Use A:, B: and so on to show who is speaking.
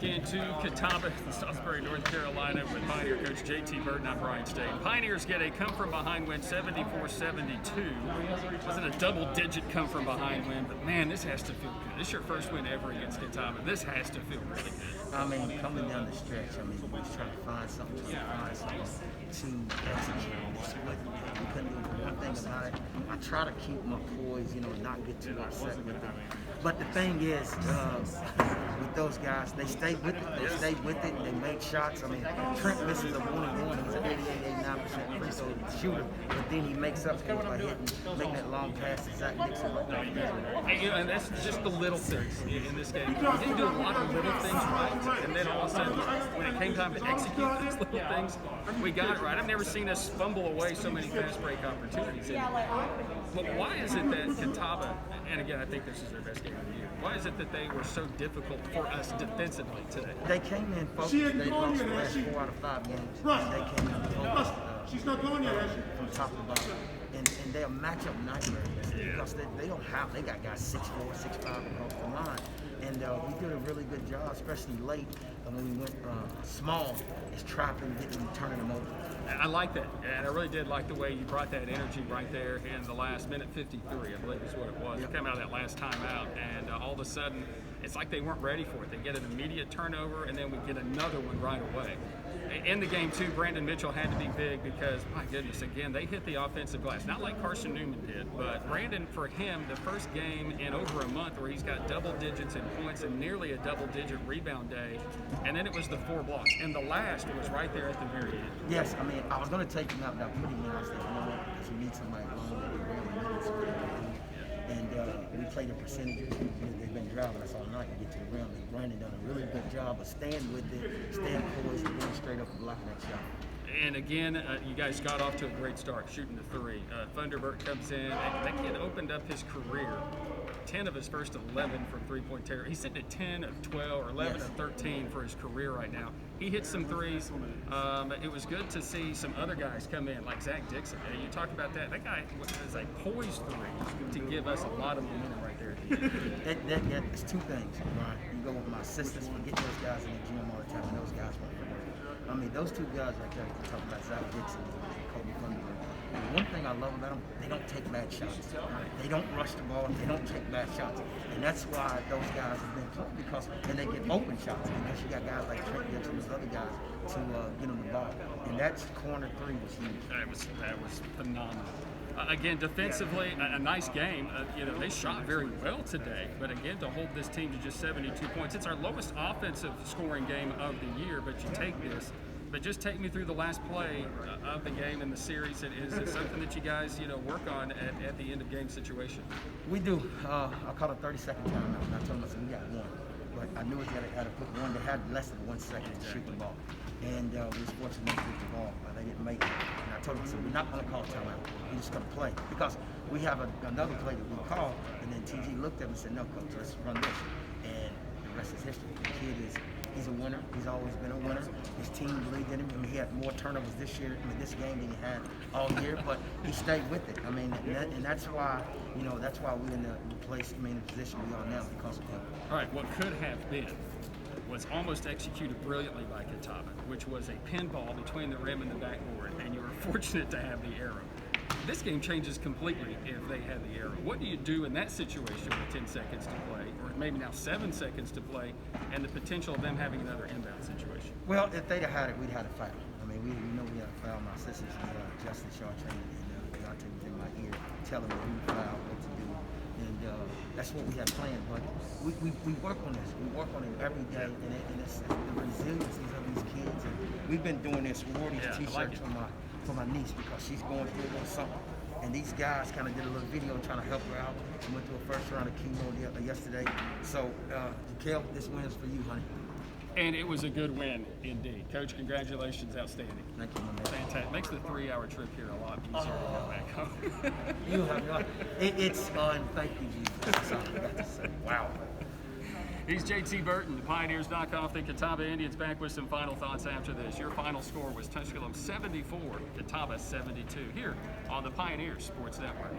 A: back into Catawba, Salisbury, North Carolina with Pioneer coach JT Burton. I'm Brian Stayton. Pioneers get a come-from-behind win, 74-72. Wasn't a double-digit come-from-behind win, but man, this has to feel good. This is your first win ever against Catawba. This has to feel really good.
B: I mean, coming down the stretch, we was trying to find something to execute, but we couldn't do one thing about it. I try to keep my poise, not get too upset with it. But the thing is, with those guys, they stay with it. They stay with it. They make shots. Trent misses a 1-1. He's an 88-89% free throw shooter, but then he makes up for it by making that long pass to Zach Dixon.
A: And that's just the little things in this game. We didn't do a lot of little things right, and then all of a sudden, when it came time to execute those little things, we got it right. I've never seen us fumble away so many fast break opportunities. But why is it that Catawba, and again, I think this is their best game of the year, why is it that they were so difficult for us defensively today?
B: They came in focused. They lost the last 4 out of 5 games. They came in focused
C: She's not going yet,
B: from top to bottom. And they're a matchup nightmare because they don't have, they got guys 6'4", 6'5" across the line. And we did a really good job, especially late when we went small, is trapping, getting, turning them over.
A: I like that, and I really did like the way you brought that energy right there in the last minute 53, I believe is what it was. Yep. Came out of that last timeout, and all of a sudden, it's like they weren't ready for it. They get an immediate turnover, and then we get another one right away. In the game, too, Brandon Mitchell had to be big because, my goodness, again, they hit the offensive glass. Not like Carson Newman did, but Brandon, for him, the first game in over a month where he's got double digits in points and nearly a double-digit rebound day, and then it was the 4 blocks. And the last was right there at the very end.
B: Yes, I was going to take him out, but I put him in. I said, because we need somebody long that can really minutes. And we played the percentages. They've been driving us all night to get to the rim. And Brandon done a really good job of staying with it, staying poised, and going straight up and blocking that shot.
A: And again, you guys got off to a great start, shooting the 3. Thunderbird comes in. That kid opened up his career. 10 of his first 11 from three-point territory. He's sitting at 10 of 12 or 11 of 13 for his career right now. He hit some threes. It was good to see some other guys come in, like Zach Dixon. You talk about that. That guy was like poised threes to give us a lot of momentum right there at the end.
B: It's 2 things, right? You go with my assistants, we get those guys in the gym all the time, and those guys want to work. Those 2 guys right there, you talk about Zach Dixon and Kobe Thunderbird. One thing I love about them, they don't take bad shots. They don't rush the ball. They don't take bad shots. And that's why those guys have been playing, because then they get open shots. Because you got guys like Trent Gibson and those other guys to get them the ball. And that's corner 3 was huge.
A: That was phenomenal. Again, defensively, a nice game. They shot very well today, but again, to hold this team to just 72 points, it's our lowest offensive scoring game of the year, but you take this. But just take me through the last play of the game in the series. Is it something that you guys, work on at the end of game situation?
B: We do. I called a 30-second timeout, and I told them, we got 1. But I knew we had to put 1. They had less than 1 second to shoot the ball. And we was fortunate to get the ball, but they didn't make it. And I told them, we're not going to call timeout. We're just going to play. Because we have another play that we called, and then TG looked at me and said, no, coach, let's run this. And the rest is history. The kid he's a winner. He's always been a winner. His team believed in him. He had more turnovers this year, this game than he had all year, but he stayed with it. And that's why, that's why we're in the place, the position we are now because of him.
A: All right, what could have been was almost executed brilliantly by Catawba, which was a pinball between the rim and the backboard, and you were fortunate to have the arrow. This game changes completely if they had the arrow. What do you do in that situation with 10 seconds to play, or maybe now 7 seconds to play, and the potential of them having another inbound situation?
B: Well, if they'd have had it, we'd have had a foul. We know we had a foul. My assistants, Justin Chartrain and Deontay was in my ear telling me who to foul, what to do. And that's what we had planned. But we work on this. We work on it every day, and it's the resiliencies of these kids. And we've been doing this. We wore these T-shirts for my niece because she's going through a little something. And these guys kind of did a little video trying to help her out. We went through a first round of chemo yesterday. So, Kel, this win is for you, honey.
A: And it was a good win, indeed. Coach, congratulations. Outstanding.
B: Thank you, my man.
A: Fantastic. Makes the 3-hour trip here a lot easier to go back home.
B: You have no, it's fun. Thank you, Jesus. That's all I got to say. Wow.
A: He's JT Burton. The Pioneers knock off the Catawba Indians. Back with some final thoughts after this. Your final score was Tusculum 74, Catawba 72, here on the Pioneers Sports Network.